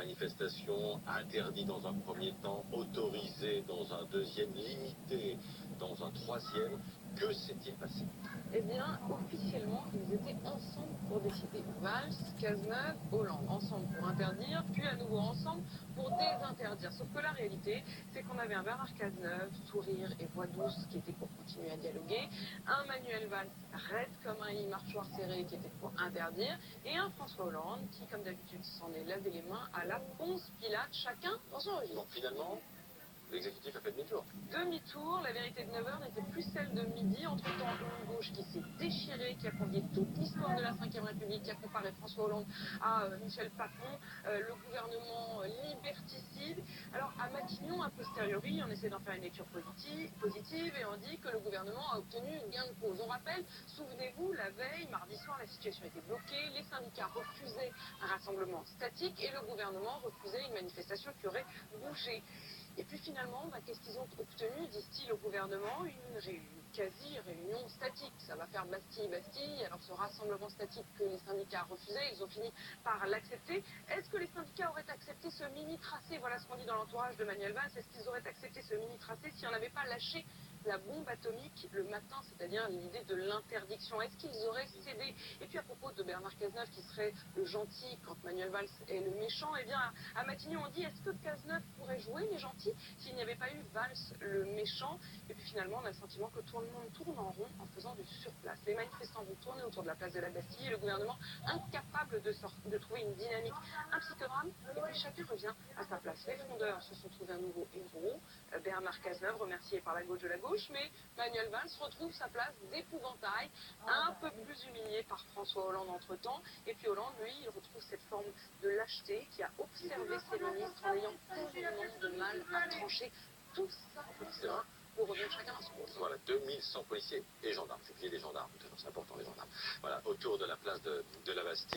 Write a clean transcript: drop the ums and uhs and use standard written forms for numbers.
manifestation, interdit dans un premier temps, autorisé dans un deuxième, limité dans un troisième. Que s'est-il passé? Eh bien, officiellement, ils étaient ensemble pour décider. Valls, Cazeneuve, Hollande, ensemble pour interdire, puis à nouveau ensemble pour désinterdire. Sauf que la réalité, c'est qu'on avait un Bernard Cazeneuve, sourire et voix douce, qui était pour continuer à dialoguer, un Manuel Valls, raide comme un lit, mâchoire serrée, qui était pour interdire, et un François Hollande, qui, comme d'habitude, s'en est lavé les mains à la Ponce Pilate, chacun dans son registre. Donc finalement, l'exécutif a fait demi-tour. Demi-tour, la vérité de 9 heures n'était plus celle de midi. Entre-temps, une gauche qui s'est déchirée, qui a convié toute l'histoire de la Ve République, qui a comparé François Hollande à Michel Papon, le gouvernement liberticide. Alors, à Matignon, a posteriori, on essaie d'en faire une lecture positive et on dit que le gouvernement a obtenu gain de cause. On rappelle, souvenez-vous, la veille, mardi soir, la situation était bloquée, les syndicats refusaient un rassemblement statique et le gouvernement refusait une manifestation qui aurait bougé. Et puis finalement, qu'est-ce qu'ils ont obtenu, disent-ils au gouvernement? Une quasi-réunion statique. Ça va faire Bastille-Bastille. Alors ce rassemblement statique que les syndicats refusaient, ils ont fini par l'accepter. Est-ce que les syndicats auraient accepté ce mini-tracé? Voilà ce qu'on dit dans l'entourage de Manuel Valls. Est-ce qu'ils auraient accepté ce mini-tracé si on n'avait pas lâché la bombe atomique le matin, c'est-à-dire l'idée de l'interdiction? Est-ce qu'ils auraient cédé? Et puis à propos de Bernard Cazeneuve qui serait le gentil quand Manuel Valls est le méchant, eh bien à Matignon on dit, est-ce que Cazeneuve pourrait jouer les gentils s'il n'y avait pas eu Valls le méchant? Et puis finalement on a le sentiment que tout le monde tourne en rond en faisant du surplace. Les manifestants vont tourner autour de la place de la Bastille et le gouvernement incapable de trouver une dynamique, un psychodrame, et puis chacun revient à sa place. Les frondeurs se sont trouvés un nouveau héros, Bernard Cazeneuve, remercié par la gauche de la gauche, mais Manuel Valls retrouve sa place d'épouvantail, un peu plus humilié par François Hollande entre-temps. Et puis Hollande, lui, il retrouve cette forme de lâcheté qui a observé ses ministres en ayant tellement de mal à trancher tout ça pour ça, pour revenir chacun à son poste. Voilà, 2100 policiers et gendarmes. J'ai oublié les gendarmes, c'est important les gendarmes. Voilà, autour de la place de